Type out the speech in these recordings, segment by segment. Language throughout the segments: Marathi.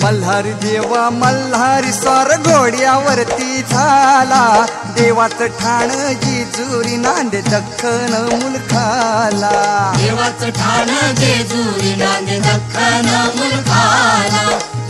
मल्हारी देवा मल्हारी स्वार घोड्यावरती झाला, देवाचं ठाण जेजुरी नांदे दख्खन मुलखाला. देवाचं ठाण जेजुरी नांदे दख्खन मुलखाला.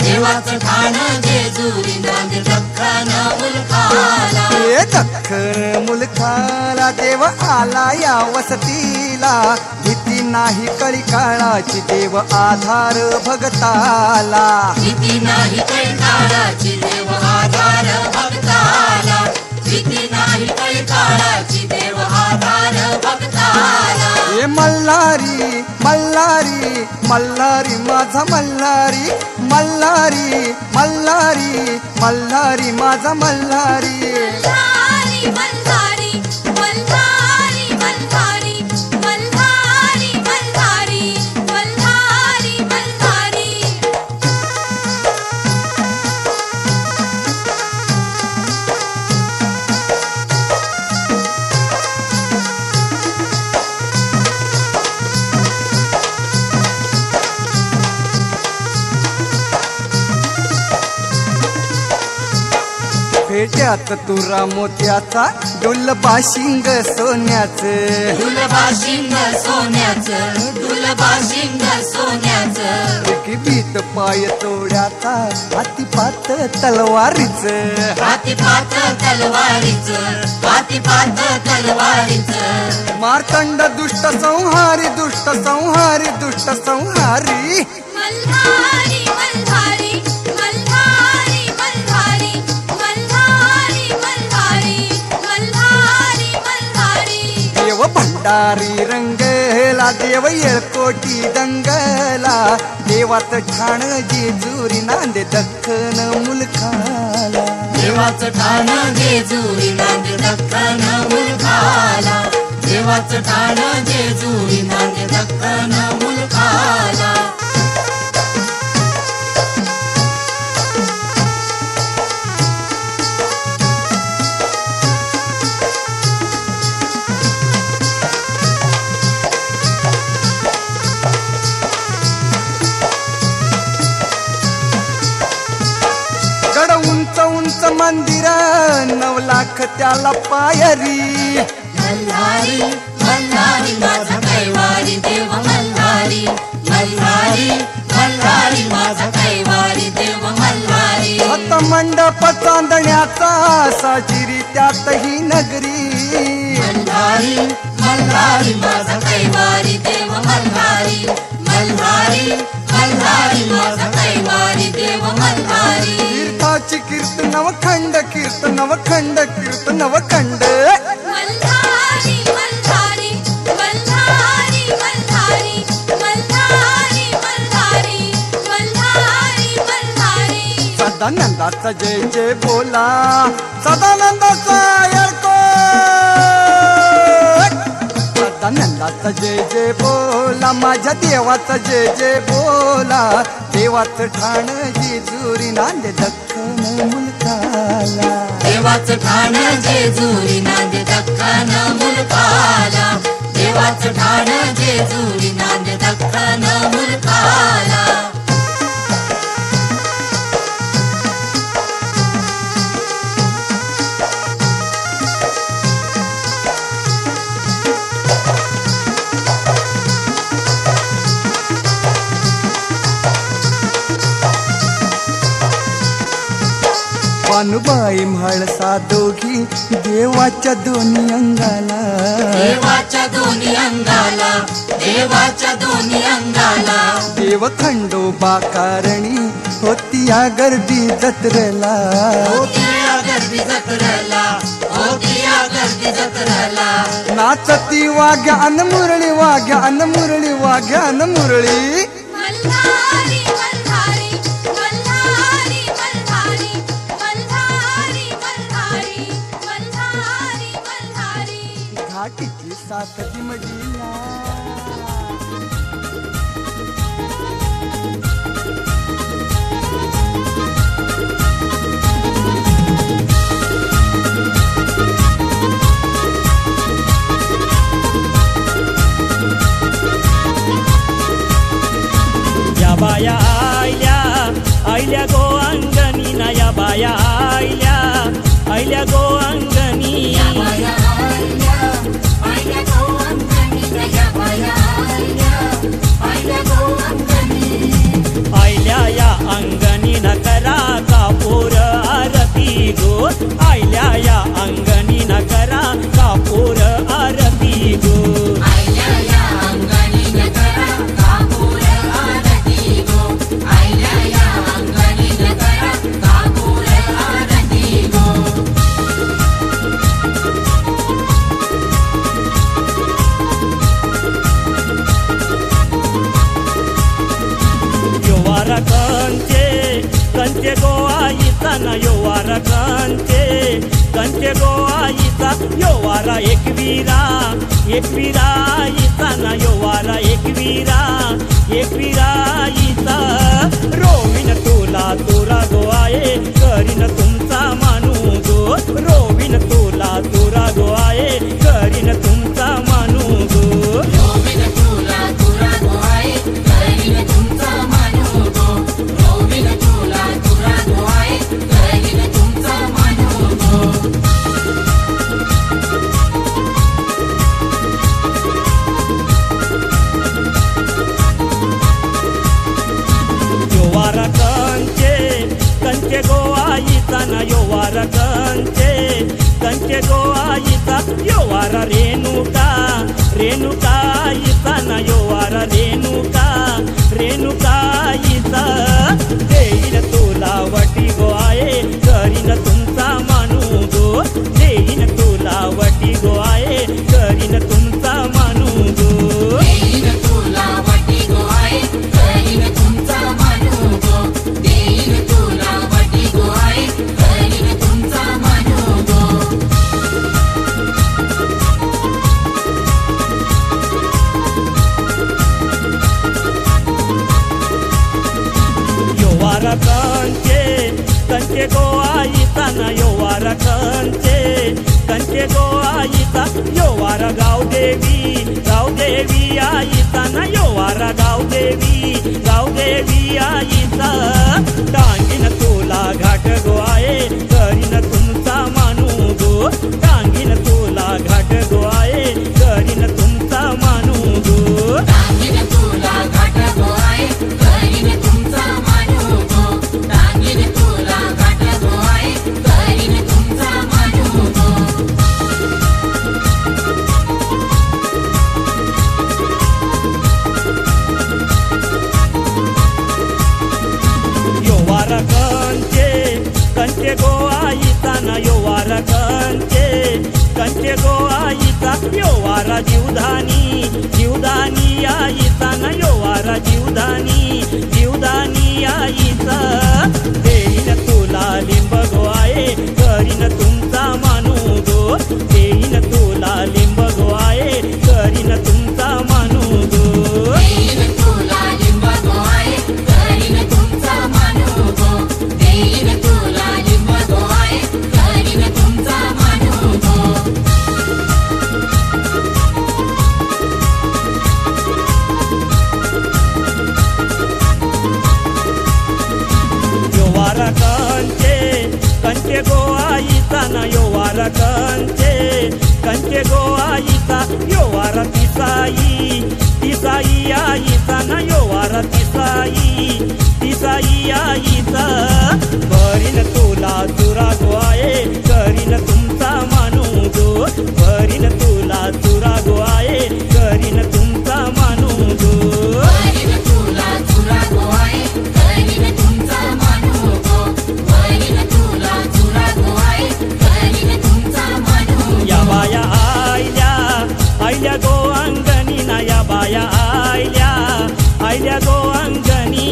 देवाचं ठाण जेजुरी नांदे दख्खन मुलखाला. हे दख्खन मुलखाला देव आला या वसतीला, भीती नाही कळी काळाची देव आधार भगताला. भीती नाही कळी काळाची देव आधार भगताला. भीती नाही कळी काळाची देव आधार भगताला. हे मल्हारी मल्हारी मल्हारी माझा मल्हारी, मल्हारी मल्हारी मल्हारी माझा मल्हारी. मल्हारी मल्हारी मल्हारी मल्हारी मल्हारी मल्हारी मल्हारी मल्हारी. फेट्यात तुरा मोत्याचा डुलबाशिंग सोन्याचं, डुलबाशिंग सोन्याचं, डुलबाशिंग सोन्याचं. बीत पाय तोड्याचा हातीपात तलवारीचं, हातीपात तलवारीचं, हातीपात तलवारीचं. मार्तंड दुष्ट संहारी दुष्ट संहारी दुष्ट संहारी. मल्हारी मल्हारी मल्हारी मल्हारी मल्हारी मल्हारी मल्हारी मल्हारी. देव भंडारी रंगला देव येळकोटी दंगला, देवाचं ठाण जेजुरी नांदे दख्खन मुलखाला. देवाचं ठाण जेजुरी नांदे दख्खन मुलखाला. देवाचं ठाण जेजुरी नांदे दख्खन मुलखाला. गड उंच उंच मंदिर 9 लाख त्याला पायरी. मल्हारी मल्हारी माझा कैवारी देव मल्हारी. मल्हारी मल्हारी माझा कैवारी देव मल्हारी. आता मंडप चांदण्याचा साजिरी त्यातही नगरी. मल्हारी मल्हारी माझा कैवारी देव मल्हारी. मल्हारी मल्हारी माझा कैवारी देव मल्हारी. तीर्थाची कीर्तन नवखंड कीर्तन नवखंड कीर्तन नवखंड. मल्हारी मल्हारी मल्हारी मल्हारी मल्हारी मल्हारी मल्हारी मल्हारी. सदानंदाचा जय जय बोला, सदानंदाचा येळकोट. सदानंदाचा जय जय बोला, माझ्या देवाचा जय जय बोला. देवाचं ठाण जेजुरी नांदे दख्खन मुलखाला. देवाचं ठाण जेजुरी नांदे दख्खन मुलखाला. देवाचं ठाण जेजुरी नांदे दख्खन मुलखाला. पानुबाई म्हाळसा दोघी देवाच्या दोन्ही अंगाला. देवाच्या दोन्ही अंगाला. देवाच्या दोन्ही अंगाला. देव खंडोबा कारणी होती या गर्दी जत्रेला. होती या गर्दी जत्रेला. होती या गर्दी जत्रेला. नाचती वाघ्यान मुरळी वाघ्यान मुरळी वाघ्यान मुरळी. मल्हारी मल्हारी मल्हारी मल्हारी मल्हारी मल्हारी मल्हारी मल्हारी. घाटीची साथ दिमडीला. बाया आयल्या आयल्या गो अंगणी ना या बाया आयल्या आयल्या गो अंगणी आयल्या या अंगणी न करा कापूर आरती गो आयल्या या अंगणी न करा कापूर आरती गो कंचे गोवाईचा न योवारा कंचे गोवाईचा योवारा एकवीरा एकवीराईचा न योवारा एकवीरा एकवीराईचा रोविन तुला तुरा गोवाये करीन तुमचा मानू गो रोविन तुला तुरा गोवाये करीन तुमचा मानू गो रोविन तुला तुरा गोवाये करीन तुमचा मानू गो रोविन तुला तुरा गोवाये करीन तुमचा मानू गो योवारा कंचे गोवाईचा न योवारा कंचे गोवाईचा योवारा रेणुकाईचा न योवारा रेणुकाईचा देईन तुला वटी गोवाये करीन तुमचा मानू गो देईन तुला वटी गोवाये करीन तुमचा मानू गो देईन तुला वटी गोवाये करीन तुमचा मानू गो देईन तुला वटी गोवाये करीन तुमचा मानू गो योवारा कंचे गोवाईचा न योवारा कंचे गोवाईचा योवारा गावदेवी आईचा न योवारा गावदेवी आईचा टांगीन तुला घाट गोवाये करीन तुमचा मानू गो टांगीन तुला घाट गोवाये करीन तुमचा मानू गो टांगीन तुला घाट गोवाये करीन तुमचा मानू गो टांगीन तुला घाट गोवाये करीन तुमचा मानू गो योवारा कंचे गोवाईचा न योवारा कंचे गोवाईचा योवारा जीवदानी आईचा न योवारा जीवदानी आईचा देईन तुला लिंब गोवाये करीन तुमचा मानू गो देईन तुला लिंब गोवाये करीन तुमचा मानू गो देईन तुला लिंब गोवाये करीन तुमचा मानू गो देईन तुला लिंब गोवाये करीन तुमचा मानू गो योवारा कंचे गोवाईचा न योवारा कंचे गोवाईचा योवारा तिसाई आईचा न योवारा तिसाई आईचा करीन तुला तुरा गोवाये करीन तुमचा मानू गो करीन तुला तुरा गोवाये करीन तुमचा मानू गो करीन तुला तुरा गोवाये करीन तुमचा मानू गो करीन तुला तुरा गोवाये करीन तुमचा मानू या बाया आयल्या गो अंगणी ना या बाया आयल्या गो अंगणी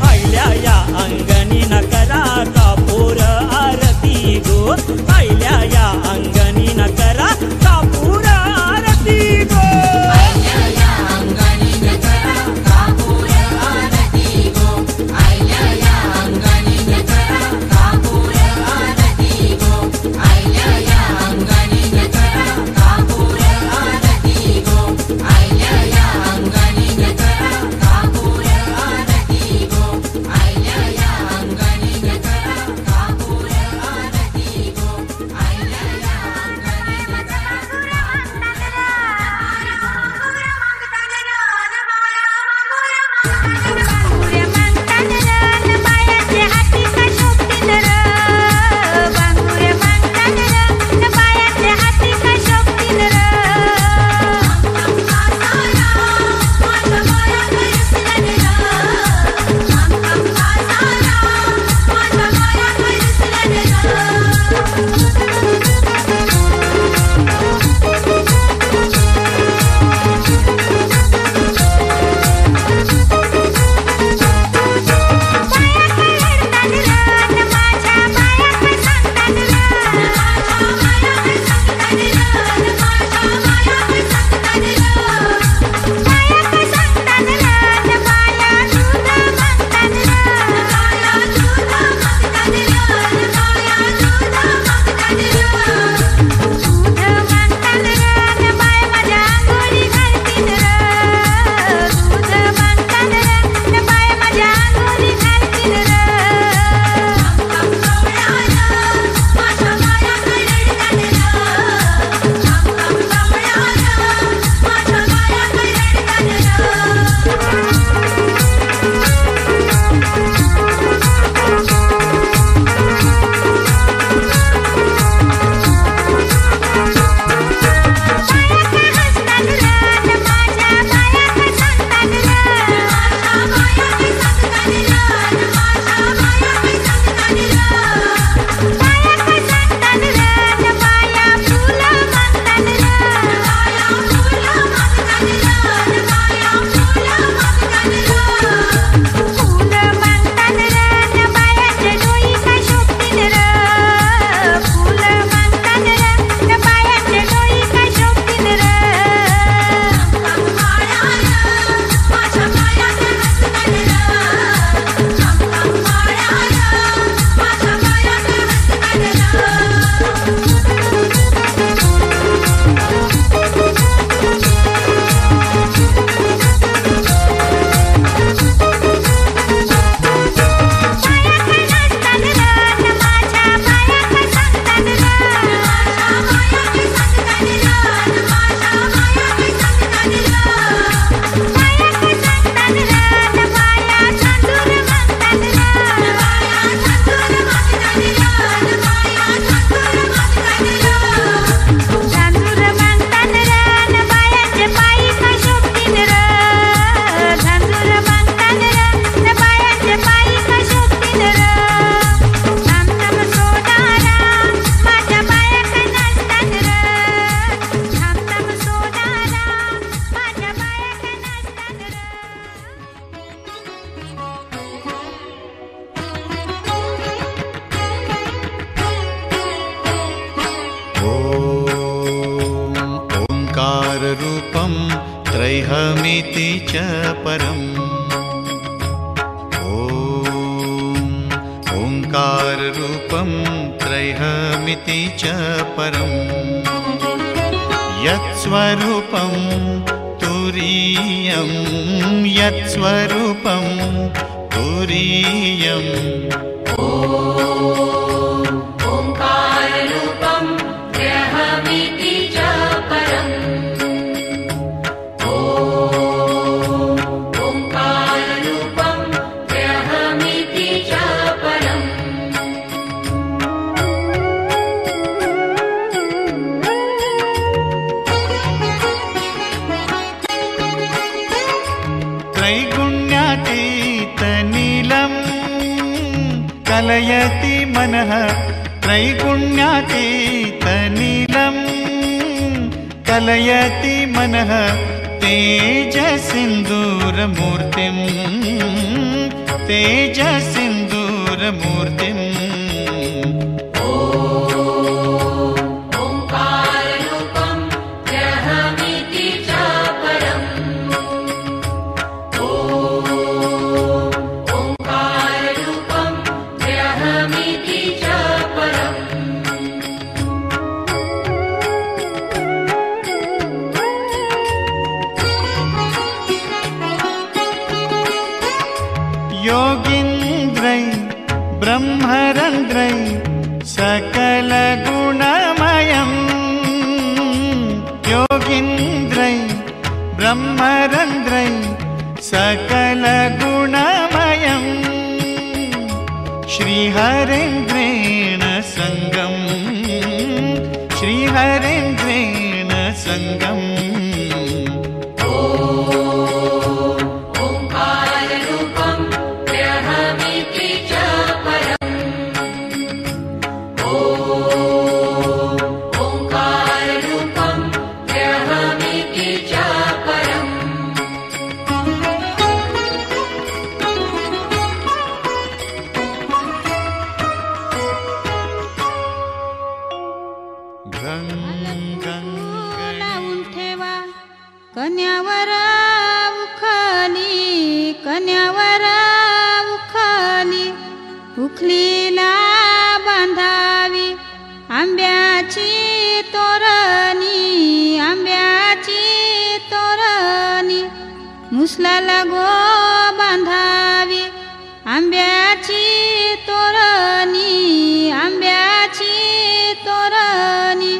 आयल्या या अंगणी न करा कापूर आरती गो आयल्या या अंगणी न करा कापूर आरती गो आयल्या ओंकाररूपं त्रैहमिति च परम् ओंकाररूपं त्रैहमिति च परम् यत्स्वरूपं तुरीयं यत्स्वरूपं तुरीयम् ओंकाररूपं त्रयहमिति च परम् ओंकाररूपं त्रयहमिति च परम् त्रैगुण्यातीतनीलं कलयति मनः त्रैगुण्यातीतनीलं कलयति मनः तेजसिन्दूरमूर्तिं तेजसिन्दूरमूर्तिम् ओंकाररूपं त्रयहमिति च परम् ओंकाररूपं त्रयहमिति च परम् योगीन्द्रै ब्रह्मरन्ध्रै सकलगुणमयम् योगीन्द्रै ब्रह्मरन्ध्रै सकलगुणमयम् श्रीहरेन्द्रेण सङ्गम् श्रीहरेन्द्रेण सङ्गम् ओंकाररूपं त्रयहमिति च परम् ओंकाररूपं त्रयहमिति च परम् लावून ठेवा कन्यावर उखली कन्यावर उखली उखलीला बांधावी आंब्याची तोरणी आंब्याची तोरणी मुसलाला गो बांधावी आंब्याची तोरणी आंब्याची तोरणी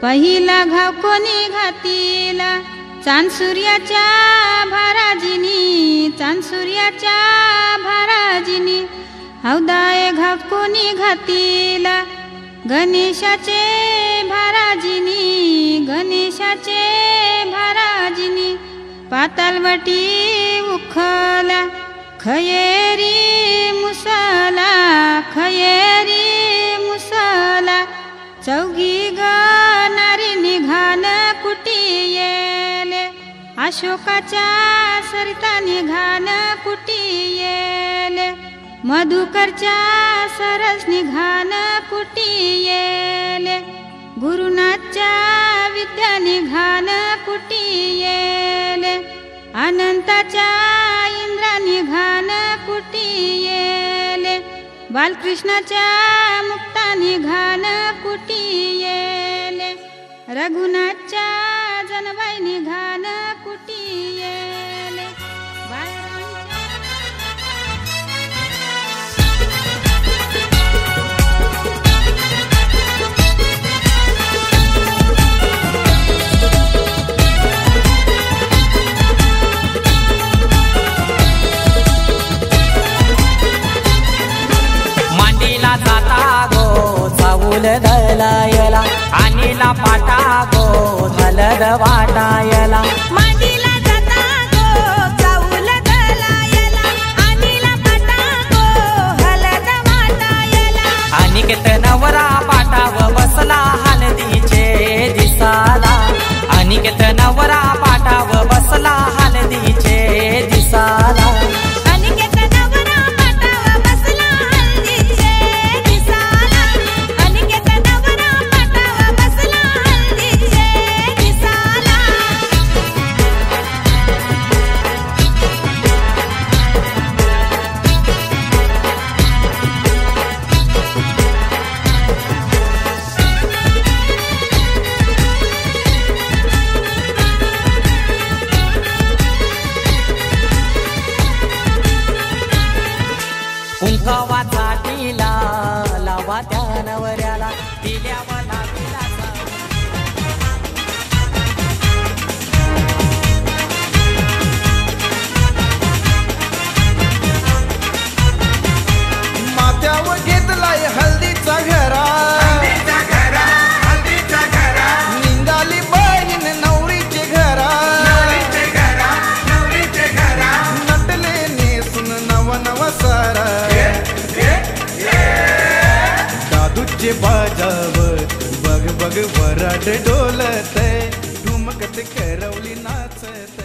पहिला घाव कोणी घातीला चांद सूर्याच्या भाराजिनी चांद सूर्याच्या भाराजिनी हौदाय घाव कोणी घातीला गणेशाचे भाराजिनी गणेशाचे भाराजिनी पातालवटी उखला खयेरी मुसला खयेरी मुसला चौघी गणारी निघान कुटी येले अशोकाच्या सरिता निघान कुटी येले मधुकरच्या सरस निघान कुटी येले गुरुनाथच्या विद्या निघान कुटी येले अनंताच्या इंद्रा निघान कुटी येले बालकृष्णाच्या मुक्ता निघान कुटी येले रघुनाथच्या जनबाई निघान कुटी येले मांडीला जाता गो चाऊल दलायला आणीला पाटा गो हलद वाटायला मांडीला जाता गो चाऊल दलायला आणीला पाटा गो हलद वाटायला अनिकेत नवरा पाटाव बसला हलदीचे दिसाला अनिकेत नवरा पाटाव बसला हलदीचे दिसाला अनिकेत नवरा पाटाव बसला हलदीचे दिसाला अनिकेत नवरा पाटाव नवऱ्याला दिल्या मला विलासा माथ्यावर घेतलाय हल्दीचा घरा निघाली बहीण नवरीचे घरा नटले नेसून नव नव सारा दादूचे बाजावत बग बग वराड डोलत ठुमकत करवली नाचत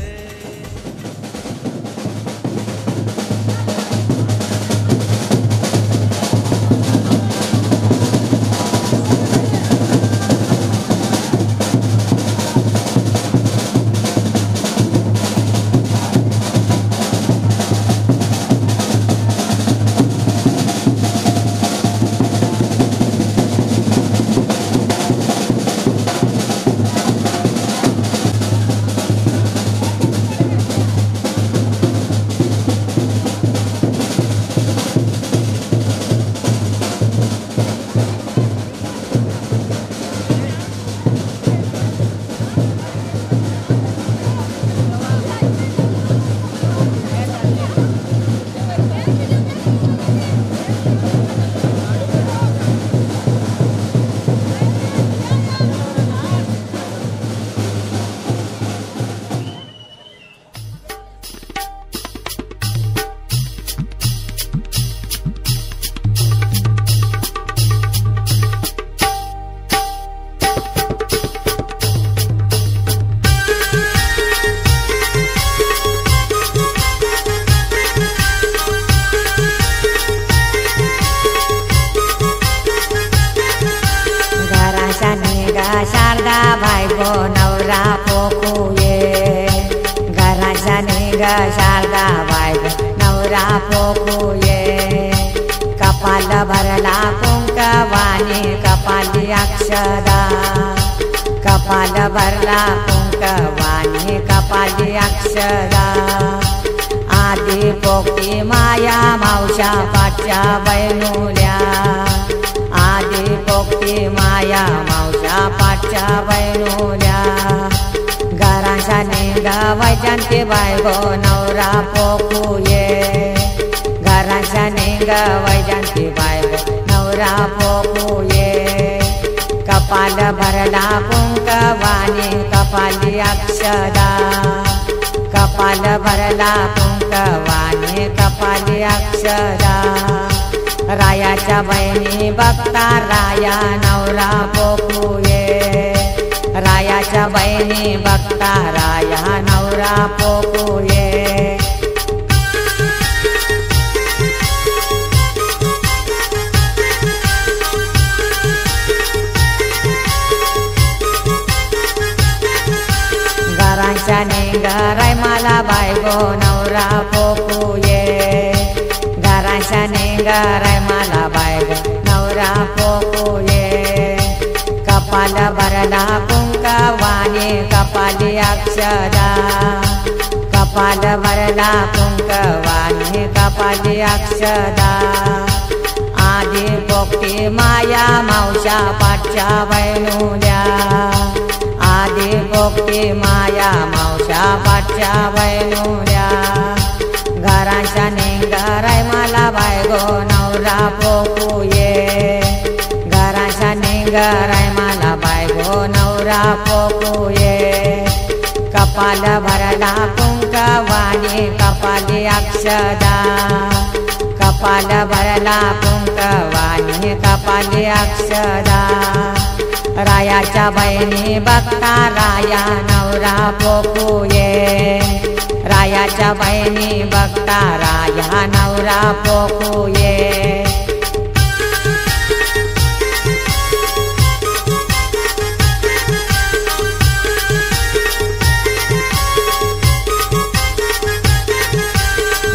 शारदा बायको नवरा पोकुये घराच्या निघ शारदा बायको नवरा पोकुये कपाल भरला कुंकवानी कपाली अक्षदा कपाल भरला कुंकवानी कपाली अक्षदा आधी पोकती माया मावशा पाठच्या बैनुल्या आधी पोकती माया मावशा पाठच्या बैनुल्या घराच्या निघ वैजंती बायको नवरा पोकुये घराच्या निघ वैजंती बायको नवरा पोकुये कपाल भरला कुंकवानी कपाली अक्षदा कपाल भरला कुंकवानी कपाली अक्षदा रायाच्या बहिणी बघता राया नवरा पोकुये रायाच्या बहिणी बघता राया नवरा पोकुये घराच्या निघाराय मला बायको नवरा पोकुये घराच्या निघाराय मला बायको नवरा पोकुये कपाल भरला कुंकवानी कपाली अक्षदा कपाल भरला कुंकवानी कपाली अक्षदा आधी पोकती माया मावशा पाठच्या बैनुल्या आधी पोकती माया मावशा पाठच्या बैनुल्या घराच्या निघाराय मला बायको नवरा पोकुये घराच्या निघाराय मला बायको नवरा पोकुये कपाल भरला कुंकवानी कपाली अक्षदा कपाल भरला कुंकवानी कपाली अक्षदा रायाच्या बहिणी बघता राया नवरा पोकुये रायाच्या बहिणी बघता राया नवरा पोकुये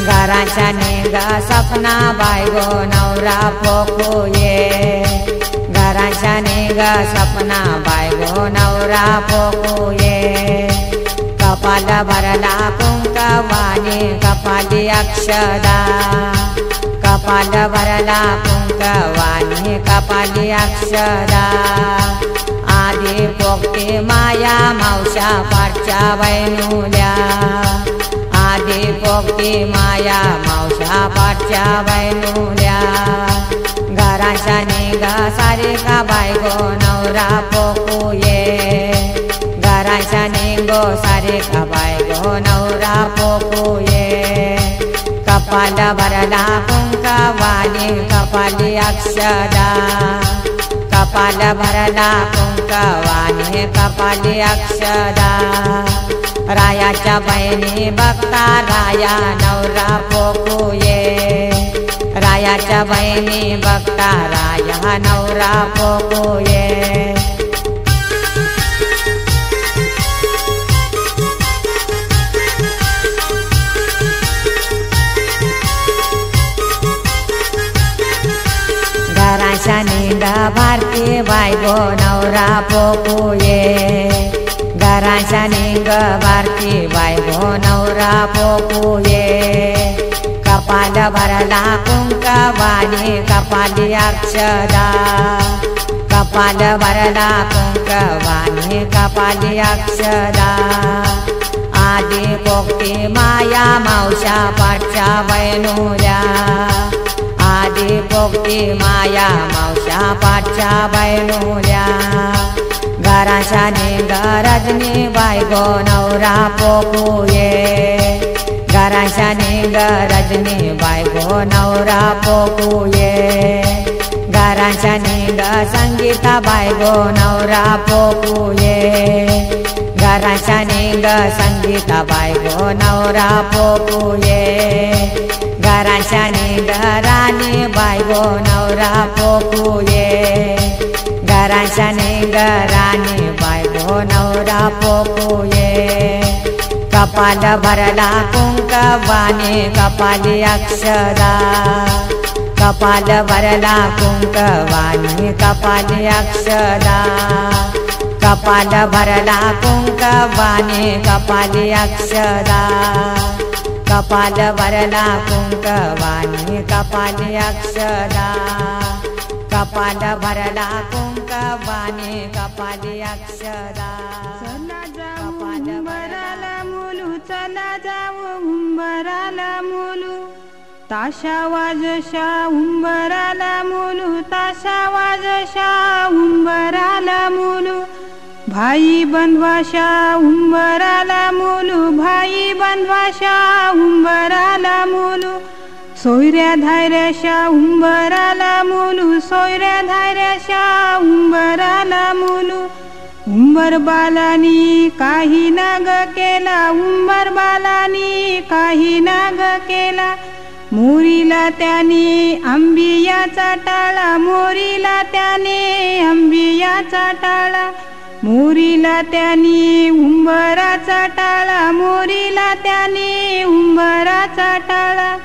घराच्या निघ सपना बायको नवरा पोकुये घराच्या निघ सपना बायको नवरा पोकुये कपाल भरला कुंकवानी कपाली अक्षदा कपाल भरला कुंकवाने कपाली अक्षदा आधी पोगती माया मावशा पाठच्या वैनुल्या आधी पोगती माया मावशा पाठच्या वैनुल्या घराच्या निघ सारी का बायगो नवरा पोकू ये घराच्या निघो सारी का बायगो नवरा पोकू ये कपाल भरला कुंकवाने कपाली अक्षदा कपाल भरला कुंकवाने कपाली अक्षदा रायाच्या बहिणी बघता राया नवरा पोकू ये रायाच्या बहिणी बघता राया नवरा पोकू ये घराच्या निघ भारती बायगो नवरा पोकू ये घराच्या निघ भारती बायगो नवरा पोकू ये कपाल भरला कुंकवाने कपाली अक्षदा कपाल भरला कुंकवाने कपाली अक्षदा आधी पोगती माया मावशा पाठच्या वैनुल्या आधी पोगती माया मावशा पाठच्या वैनुल्या घराच्या निघ रजनी बायगो नवरा पोकू ये घराच्या निघ रजनी बायगो नवरा पोकू ये घराच्या निघ संगीता बायगो नवरा पोकू ये घराच्या निघ संगीता बायगो नवरा पोकू ये घराच्या निघ राणी बायगो नवरा पोकू ये घराच्या निघ राणी बायगो नवरा पोकू ये कपाल भरला कुंकवाने कपाली अक्षदा कपाल भरला कुंकवाने कपाली अक्षदा कपाल भरला कुंकवाने कपाली अक्षदा कपाल भरला कुंकवाने कपाली अक्षदा कपाल भरला कुंकवाने कपाली अक्षदा चला जाऊ उंबराला मुलू चला जाऊ उंबराला मुलू ताशा वाजशा उंबराला मुलू ताशा वाजशा उंबराला मुलू भाई बंधवाशा उंबराला मुलू भाई बंधवाशा उंबराला मुलू सोयऱ्या धायऱ्याशा उंबराला मुलू सोयऱ्या धायऱ्याशा उंबराला मुलू उंबर बालानी काही नाग केला उंबर बालानी काही नाग केला मोरीला त्याने आंबियाचा टाळा मोरीला त्याने आंबियाचा टाळा मोरीला त्याने उंबराचा टाळा मोरीला त्याने उंबराचा टाळा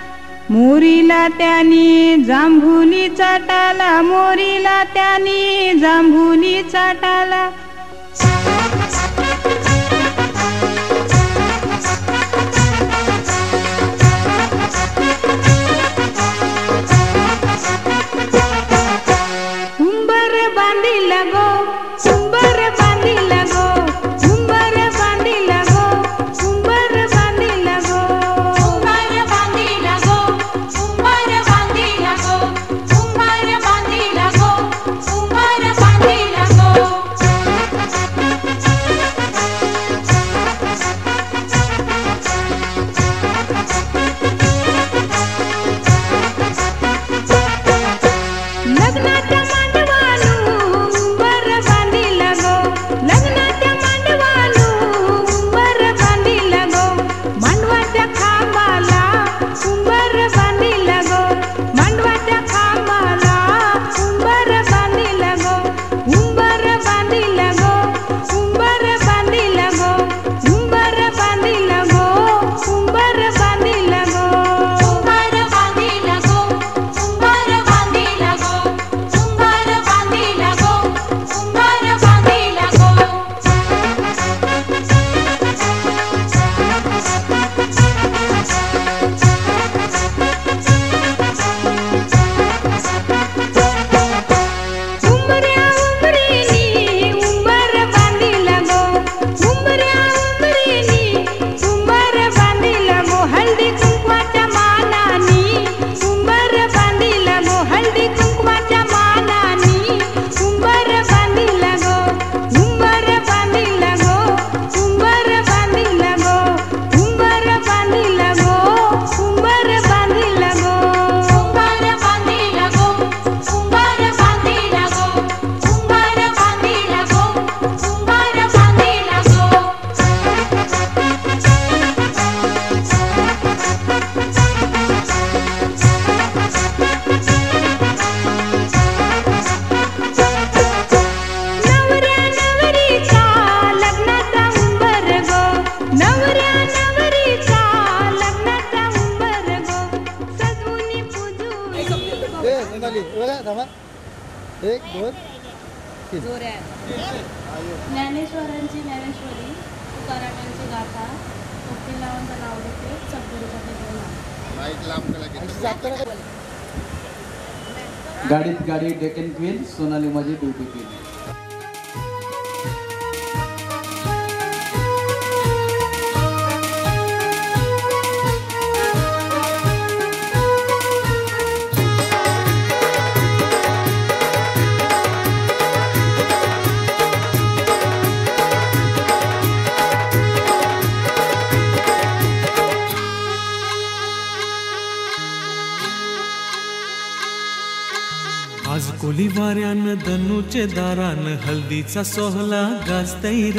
मोरीला त्याने जांभुलीचा टाळा मोरीला त्याने जांभुलीचा टाळा उंबर बांधिला गो उंबर बांधिला गो उंबर बांधिला गो उंबर बांधिला गो उंबर बांधिला गो उंबर बांधिला गो उंबर बांधिला गो उंबर बांधिला गो थांबा 1 2 3 ज्ञानेश्वरांची ज्ञानेश्वरी, तुकारामांची गाथा, वकिलांचं नाव घेते, सद्गुरूपती गाडीत गाडी डेकन क्वीन, सोनाली माझी ब्युटी क्वीन. आज कोली वाऱ्यान धनुचे दारान हल्दीचा सोहला गाजतैर.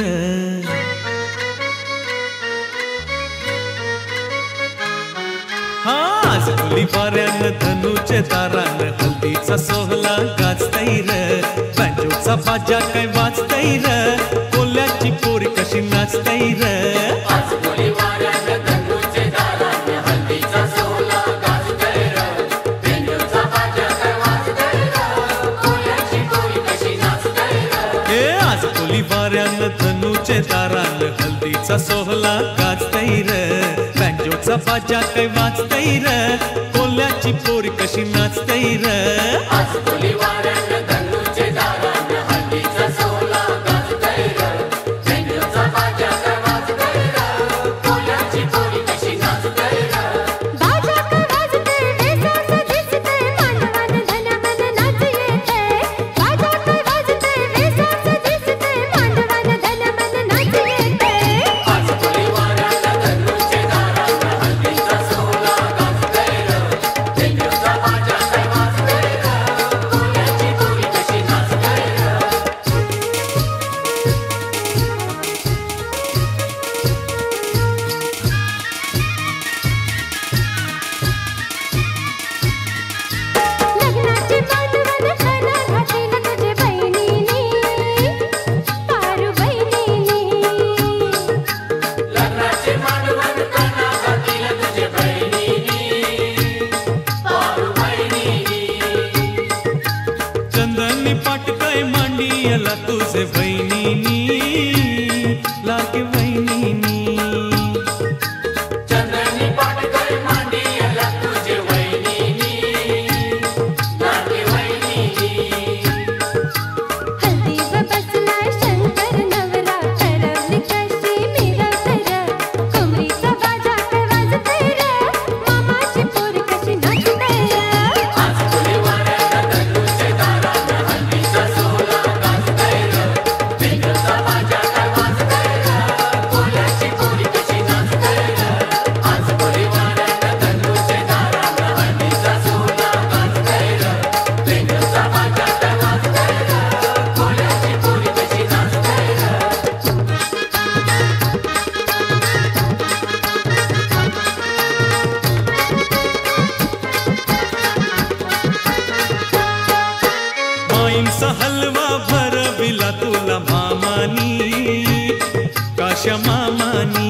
आज कोली वाऱ्यान धनुचे दारान हल्दीचा सोहला गाजतैर. बँजोचा बाजा काय वाजतैर, कोल्याची पोरी कशी नाचतैर. आज कोली वाऱ्यान धनुचे दारान हल्दीचा सोहला गाजतैर. बँजोचा बाजा काय वाजतैर, कोल्याची पोरी कशी नाचतैर. आज कोली वाऱ्यान धनुचे दारान हल्दीचा सोहला गाजतैर. बँजोचा बाजा काय वाजतैर, कोल्याची पोरी कशी नाचतैर. आज कोली वाऱ्यान धनुचे दारान हल्दीचा सोहला गाजतैर. बँजोचा बाजा काय वाजतैर, कोल्याची पोरी कशी नाचतैर. बाजा काय वाजते, वेसास दिसते, मानवान धनवन नाच येते. बाजा काय वाजते, वेसास दिसते, मानवान धनवन नाच येते. आज कोली वाऱ्यान धनुचे दारान हल्दीचा सोहला गाजतैर. बँजोचा बाजा काय वाजतैर, कोल्याची पोरी कशी नाचतैर. लग्नाची मांडवण खणा घातीन तुझे बहिणीनी, पारू बहिणीनी. लग्नाचे मांडवण कणा घातील तुझे बहिणीनी, पारू बहिणीनी. चंदनी पाटकाय मांडियला तुझे बहिणीनी, लागे बहिणीनी. चंदनी पाटकाय मांडियला तुझे बहिणीनी, लागे बहिणीनी. हल्दीवर बसलाय शंकर नवरा, ठरवली कशी मिरवतर. कमरीचा बाजा काय वाजतैर, मामाची पोर कशी नाचतैर. आज कोली वाऱ्यान धनुचे दारान हल्दीचा सोहला गाजतैर. बँजोचा बाजा काय वाजतैर, कोल्याची पोरी कशी नाचतैर. आज कोली वाऱ्यान धनुचे दारान हल्दीचा सोहला गाजतैर. बँजोचा बाजा काय वाजतैर, कोल्याची पोरी कशी नाचतैर. माईंचा हलवा भरविला तुला मामानी, काशा मामानी.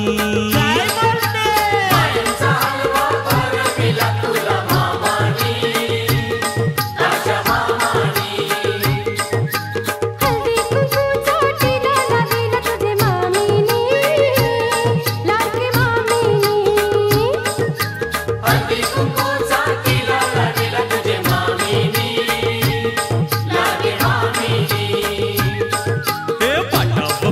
माईंचा हलवा भरविला तुला मामानी, काशा मामानी. हल्दी कुंकूचा टिळा लावीन तुझे मामीनी, लागे मामीनी. हल्दी कुंकूचा तिला लागेला तुझे मामीनी, लागे मामीनी. हे पाटाव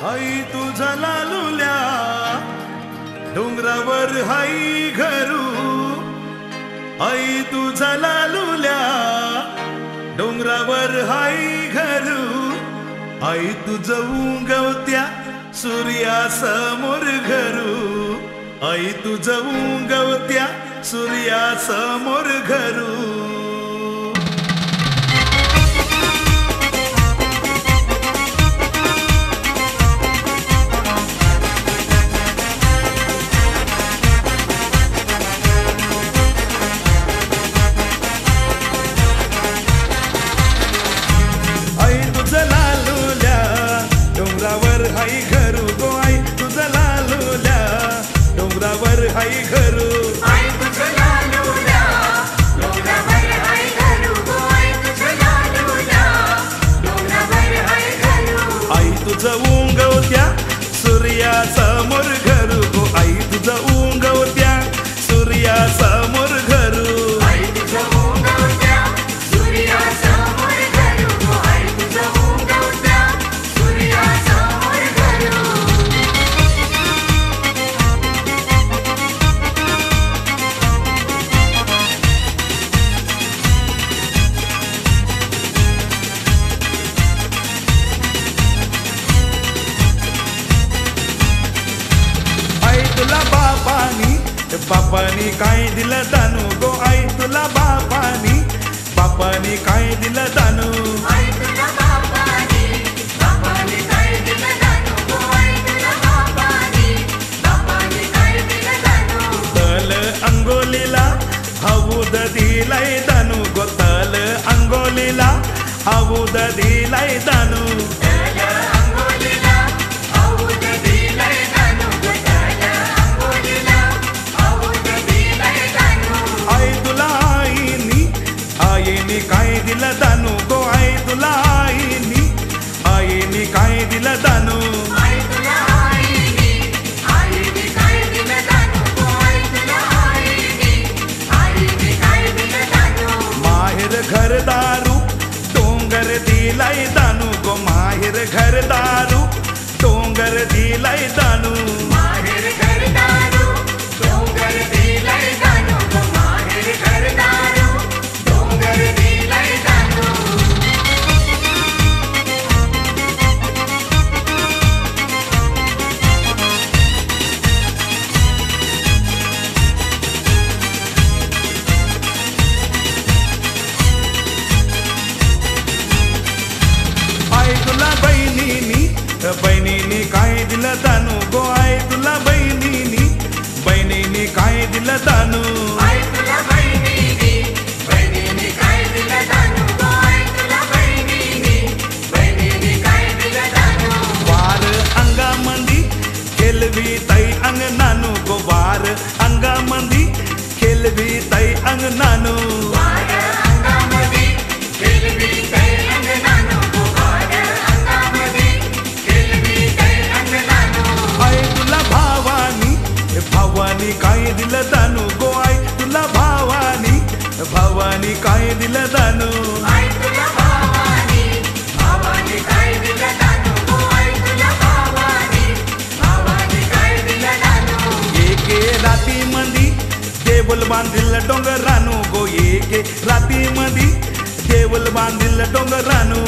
आई तुझा लालुल्या डोंगरावर हाई घरू आई तुझा लालुल्या डोंगरावर हाई घरू आई तुझं उंगवत्या सूर्यासमोर घरू आई तुझं उंगवत्या सूर्यासमोर घरू हाई घरू आई तुझं लालुल्या डोंगरावर हाय घरू गो आई तुझं लालुल्या डोंगरावर हाय घरू आई तुझं उंगवत्या सूर्यासमोर घरू गो आई तुझं उंगवत्या सूर्यासमोर घरू आई तुझं उंगवत्या सूर्यासमोर घरू गो आई तुझं उंगवत्या सूर्यासमोर घरू तुला बापानी काय दिलं दानू गो आई तुला बापानी काय दिलं दानू आई तुला बापानी काय दिलं दानू गो आई तुला बापानी काय दिलं दानू तल अंगोलीला हौद दिलाय दानू गो तल अंगोलीला हौद दिलाय दानू काय दिलं दानू गो आई तुला आईनी काय दिलं दानू आई तुला आईनी काय दिलं दानू गो आई तुला आईनी काय दिलं दानू माहेर घरदारू डोंगर दिलाय दानू गो माहेर घरदारू डोंगर दिलाय दानू माहेर घरदारू डोंगर दिलाय दानू गो माहेर घरदारू डोंगर दिलाय दानू आई तुला बहिणीनी काय दिलं दानू गो आई तुला बहिणीनी काय दिलं दानू आई तुला बहिणीनी काय दिलं दानू गो आई तुला बहिणीनी काय दिलं दानू वार अंगामंदी खेलवी ताई अंग नानू गो वार अंगामंदी खेलवी ताई अंग नानू वार अंगामध्ये खेलवी ताई अंग नानू गो वार अंगामध्ये खेलवी ताई अंग नानू आई तुला भावानी काय दिलं दानू गो आई तुला भावानी काय दिलं दानू आई तुला भावानी काय दिलं दानू गो आई तुला भावानी काय दिलं दानू एके राती मंदी देवल बांधिल डोंगरानू गो एके राती मंदी देवल बांधिल डोंगरानू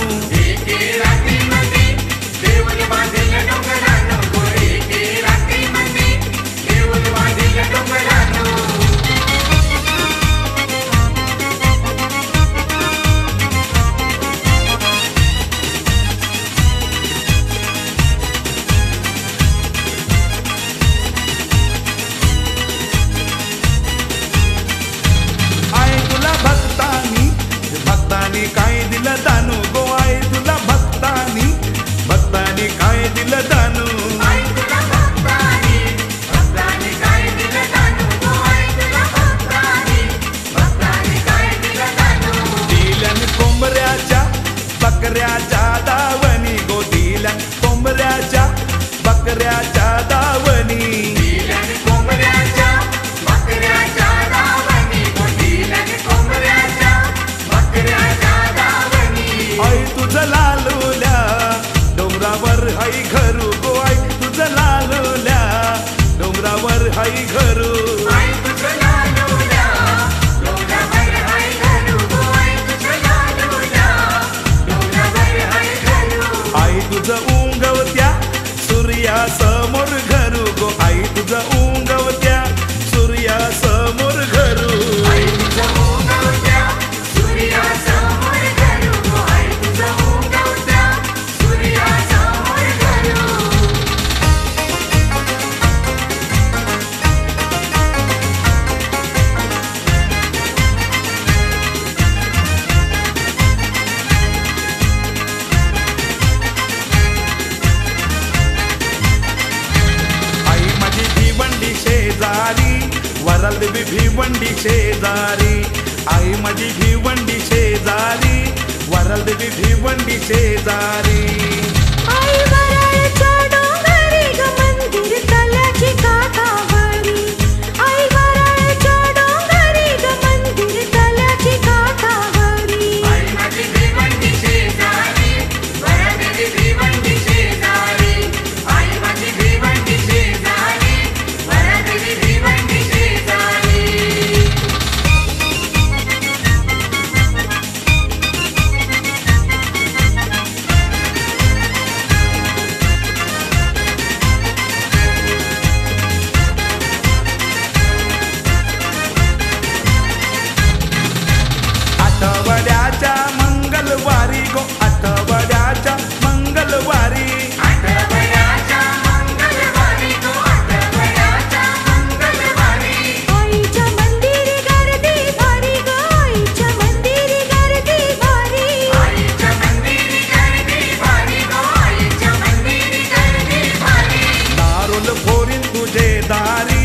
एके राती मध्ये देऊळ बांधिल डोंगरानू गो एके राती मध्ये देऊळ बांधिल डोंगरानू आई तुला भक्तानी काय दिलं दानू गो आई तुला भक्तानी काय दिलं दानू आई तुला भक्तानी काय दिलं दानू गो आई तुला भक्तानी काय दिलं दानू दिलन कोंबऱ्याच्या बकऱ्याच्या दावणी गो दिलन कोंबऱ्याच्या बकऱ्याच्या दावणी दिलन कोंबड्याच्या बकऱ्याच्या दावणी गो दिलन कोंबड्याच्या बकऱ्याच्या दावणी आई तुझं लालुल्या डोंगरावर हाई घरू गो वराल देवी भिवंडी शेजारी, आई माझी भिवंडी शेजारी, वराल देवी भिवंडी शेजारी. आई वराळच्या डोंगरी ग मंदिर तलाची काठावरी, आई वराळच्या डोंगरी ग मंदिर तलाची काठावरी. आई माझी भिवंडी शेजारी, वराल देवी भिवंडी शेजारी, आई माझी भिवंडी शेजारी, वराल देवी भिवंडी शेजारी. आठवड्याच्या मंगलवारी गो, आठवड्याच्या मंगलवारी, आठवड्याच्या मंगलवारी गो, आठवड्याच्या मंगलवारी. आईच्या मंदिरी गर्दी भारी ग, आईच्या मंदिरी गर्दी भारी. आईच्या मंदिरी गर्दी भारी गो, आईच्या मंदिरी गर्दी भारी. नारोल फोरीन तुझे दारी,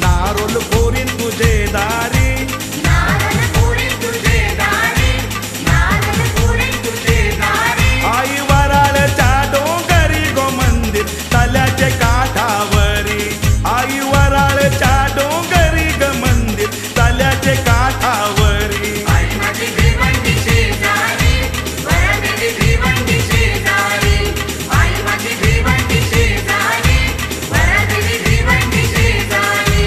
नारोल फोरीन तुझे दारी. नारळ फोडीन तुझे दारी, नारळ फोडीन तुझे दारी. आई वराळच्या डोंगरी गो मंदिर तल्याचे काठावरी, आई वराळच्या डोंगरी ग मंदिर तल्याचे काठावरी. आई माझी भिवंडी शेजारी, वराल देवी भिवंडी शेजारी, आई माझी भिवंडी शेजारी, वराल देवी भिवंडी शेजारी.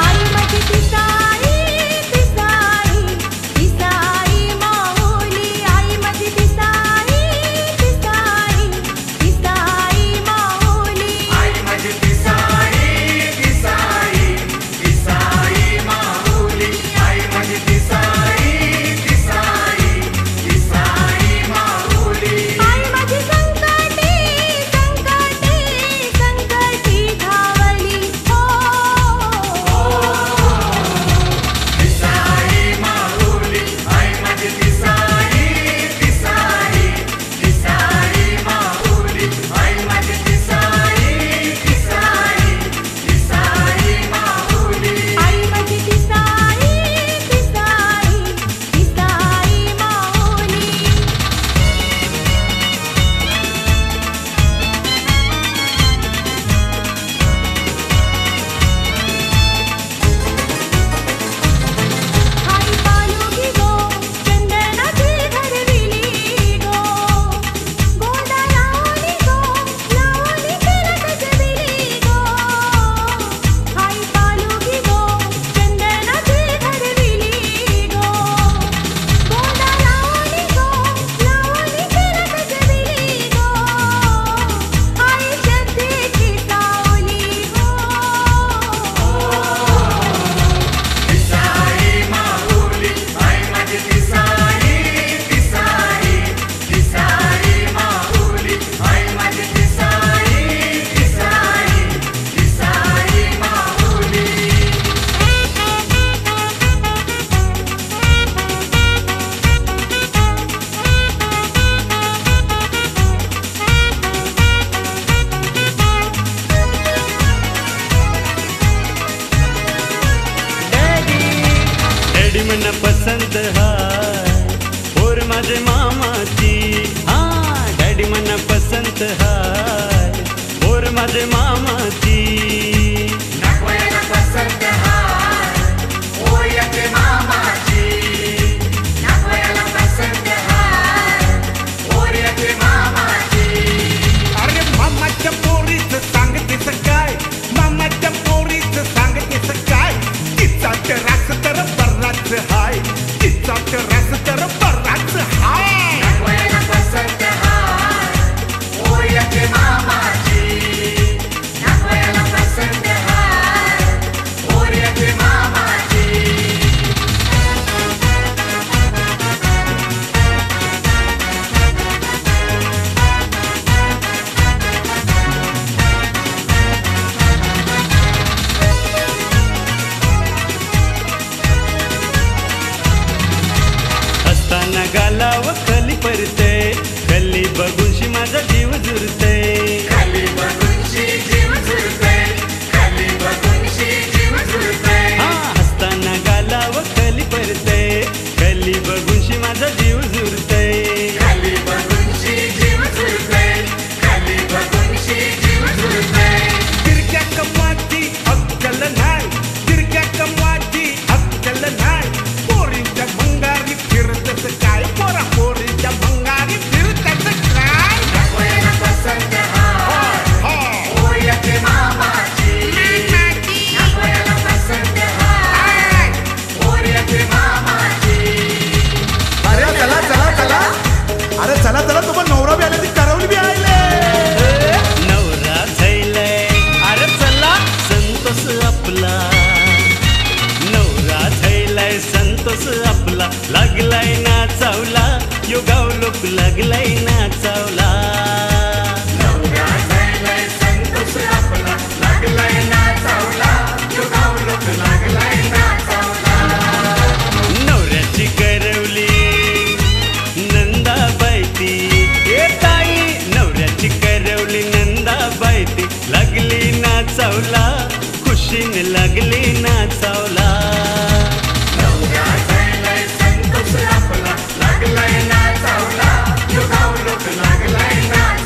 आई माझी पिसाई पिसाई पिसाई माऊली, आई माझी पिसाई पिसाई पिसाई माऊली. आई माझी पिसाई पिसाई पिसाई माऊली, आई माझी पिसाई पिसाई पिसाई माऊली. आई माझी संकटी संकटी संकटी धावली हो. पिसाई माऊली, आई माझी पिसाई पिसाई पिसाई माऊली, आई माझी पिसाई पिसाई पिसाई माऊली. आई माझी पिसाई पिसाई पिसाई माऊली. आई पालुगी गो चंदनाची घरविली गो, गोंडा लावली गो लावली तिला सजविली गो. आई पालुगी गो चंदनाची घरविली गो, गोंडा लावली गो लावली तिला सजविली गो. आई शक्तीची सावली गो. पिसाई माऊली, आई माझी पिसाई पिसाई पिसाई माऊली, आई माझी पिसाई पिसाई पिसाई माऊली. डॅडी मन पसंत हाय और माझे मामाची, हा डॅडी मन पसंत हाय और माझे मामाची. नागवयाला पसंत हाय, ओ येते मामाची. नागवयाला पसंत हाय, ओ येते मामाची. अरे मामाच्या पोरीचं सांगतेस काय, मामाच्या पोरीचं सांगतेस काय, तिचा रास तर बराच हाय, तिचा रास तर बराच हाय. नागवयाला पसंत हाय, ओ येते मामाची. नवरा थैलाय संतोष आपला लागलाय नाचावला योगाव लोक लागलाय नाचावला नवरा थैलाय संतोष आपला लागलाय नाचावला युगाव लोक लागलाय नाचावला नवऱ्याची करवली नंदाबाई ती ए ताई नवऱ्याची करवली नंदाबाई ती लागली नाचावला खुशीने लागली नाचावला नवरा थैलाय संतोष आपला लागलाय नाचावला युगाव लोक लागलाय नाचावला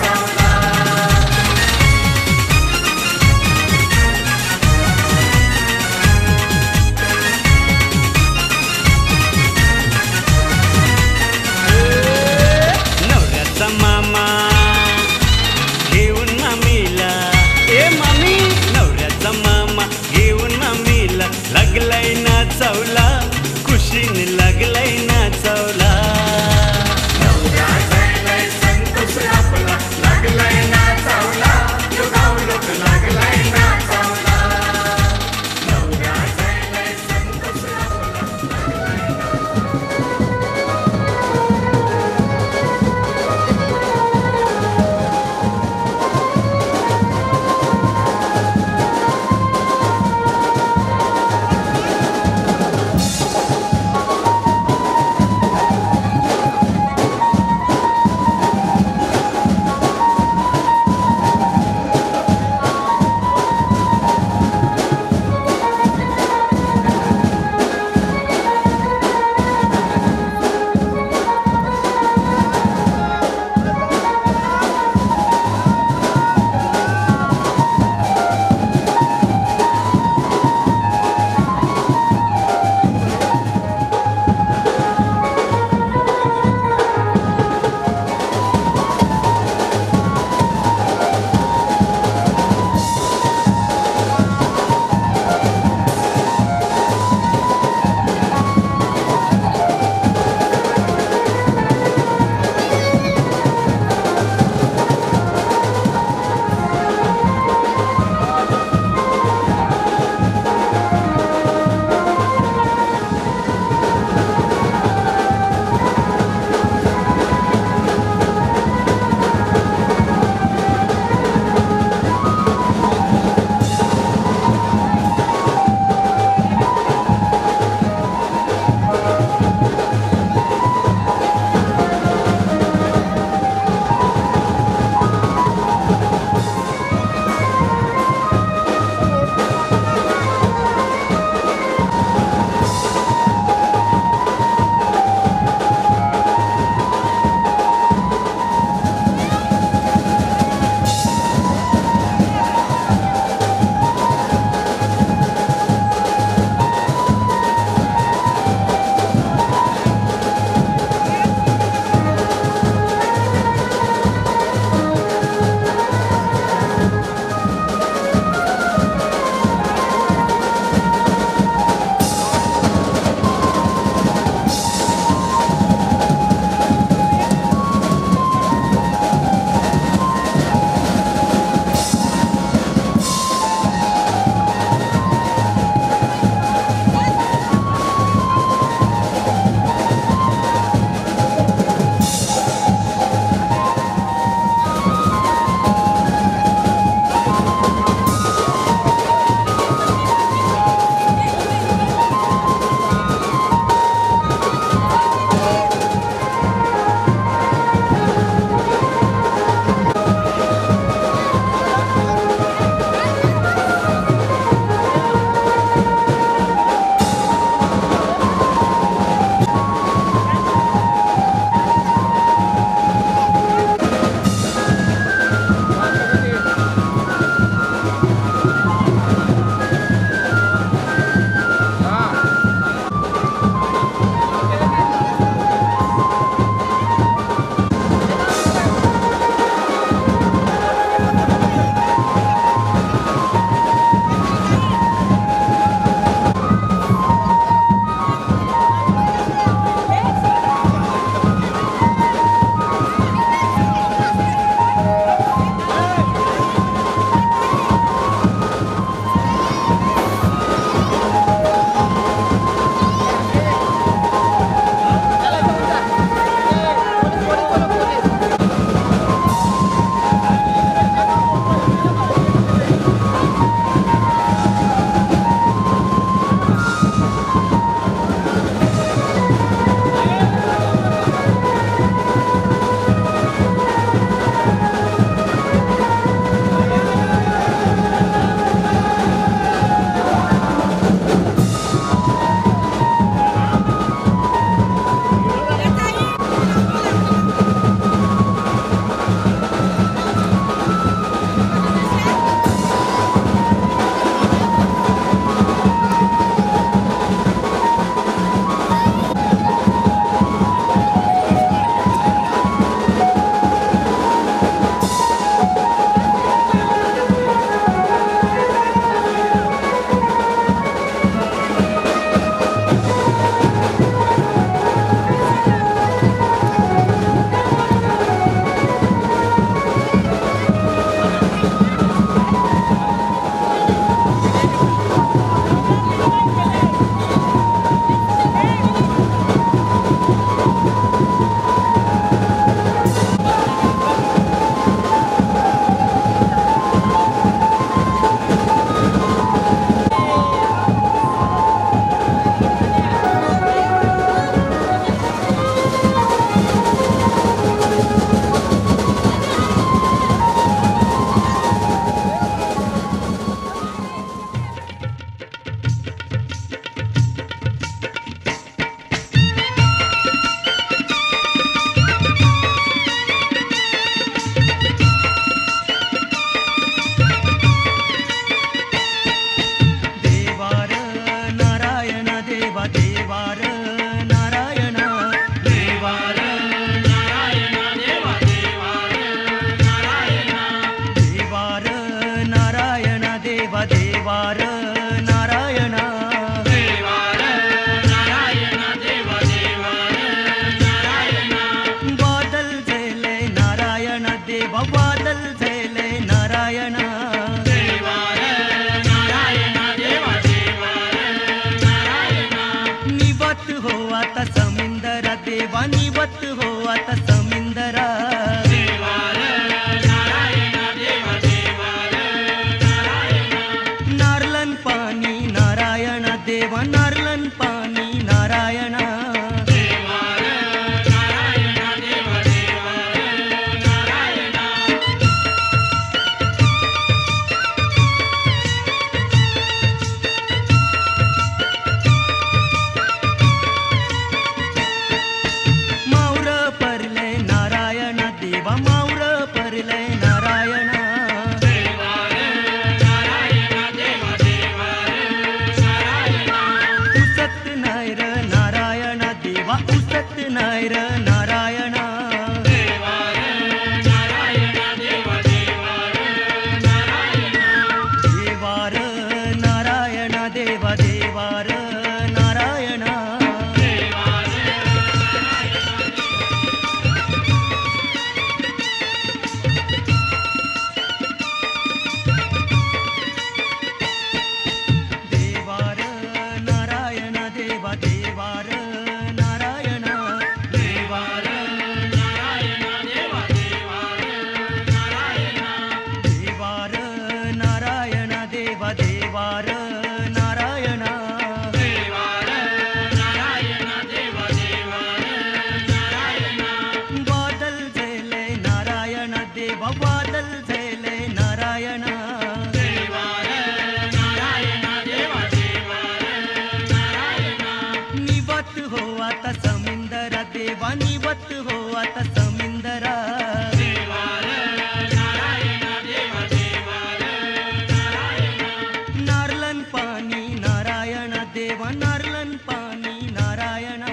निवत हो आता समिंदरा नारलन पाणी नारायण देवा नारलन पाणी नारायण माऊर परले नारायण देवा माऊर परले नारायण उसत नायर नारायण देवा उसत नायर नारायण देवार नारायण देवा देवार नारायण देवार नारायण देवा देवार नारायण देवार देवार नारायण देवा देवार नारायण बादल झेले नारायण देवा बादल झेले नारायण निवत हो आता समिंदरा देवा निवत हो आता समिंदरा नारलन पाणी नारायण देवा नारलन पाणी नारायण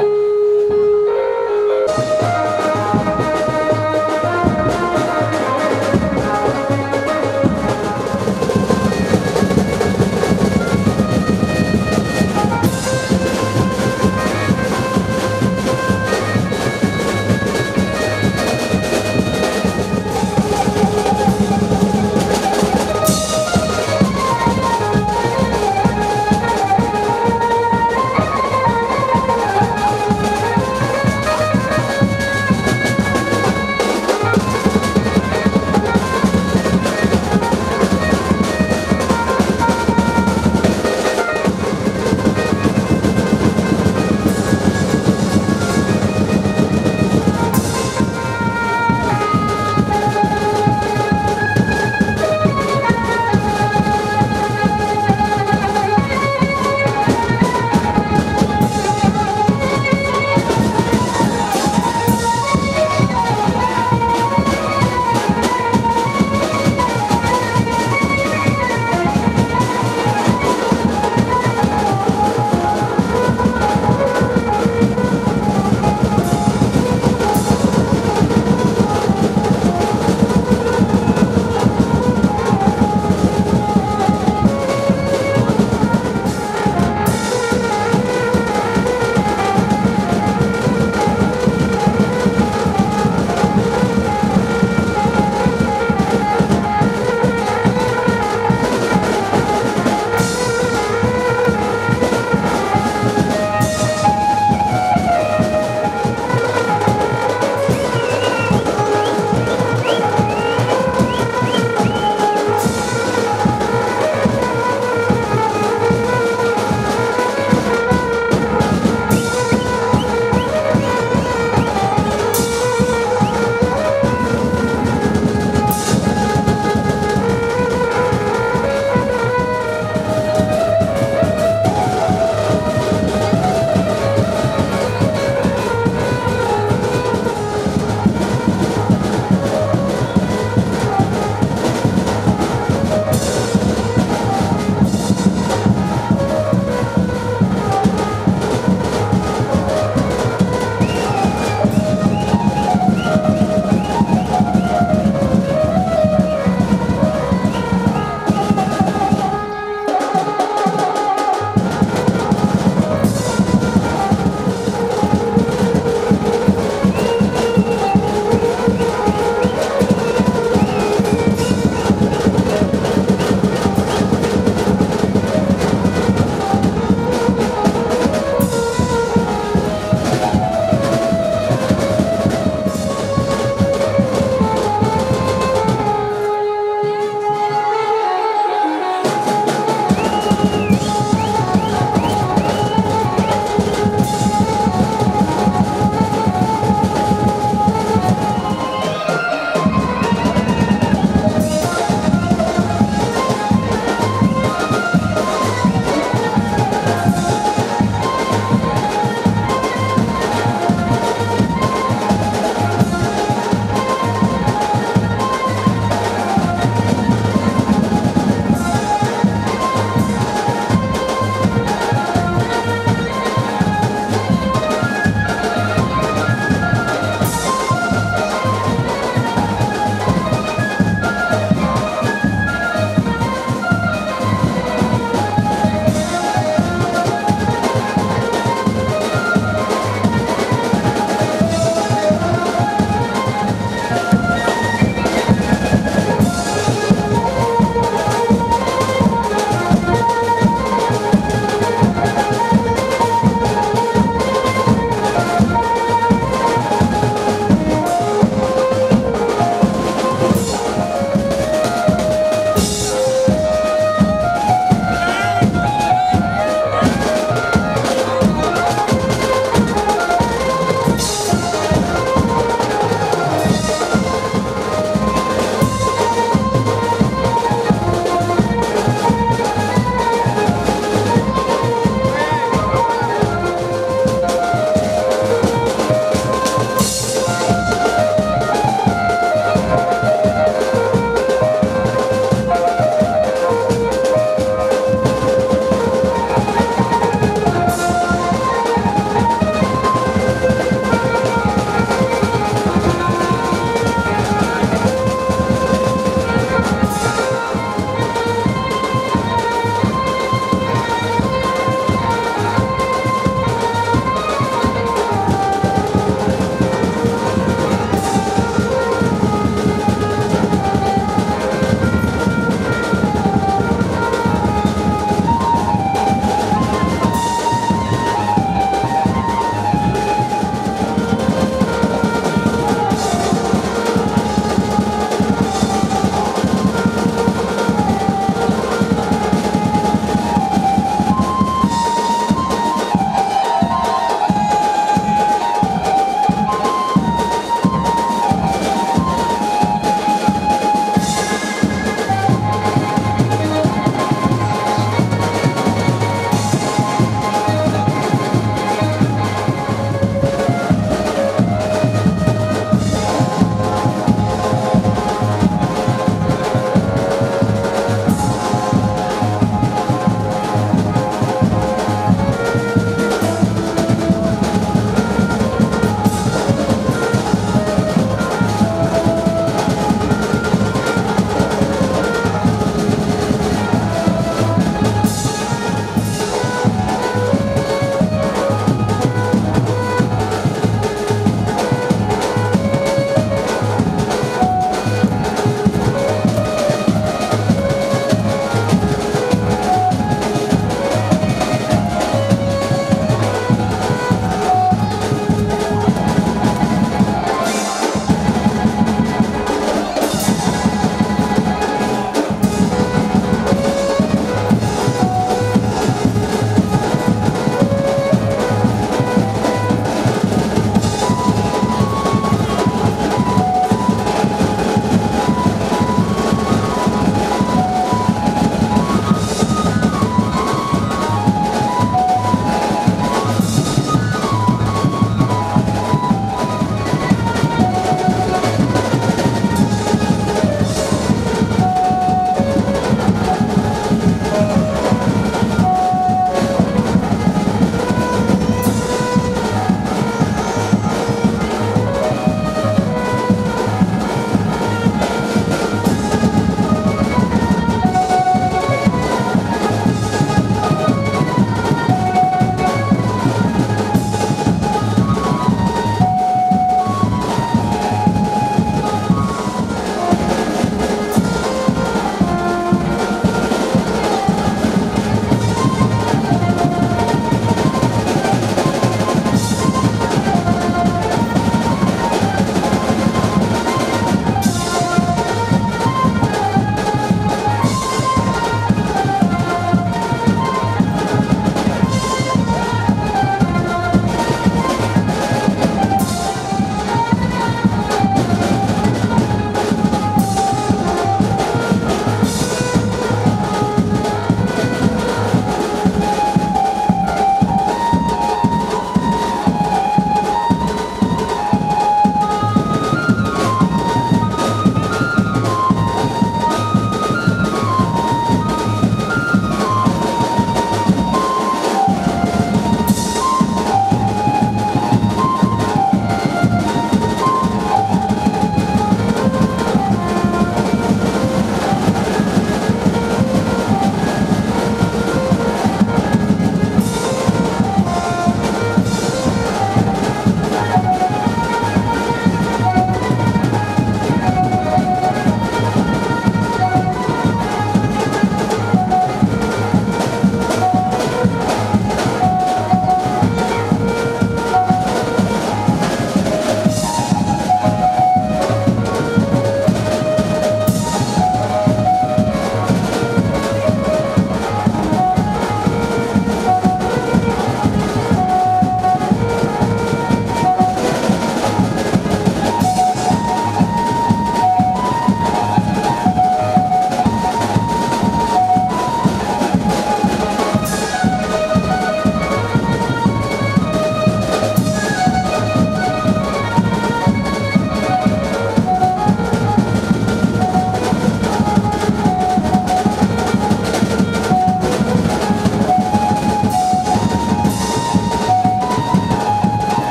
ग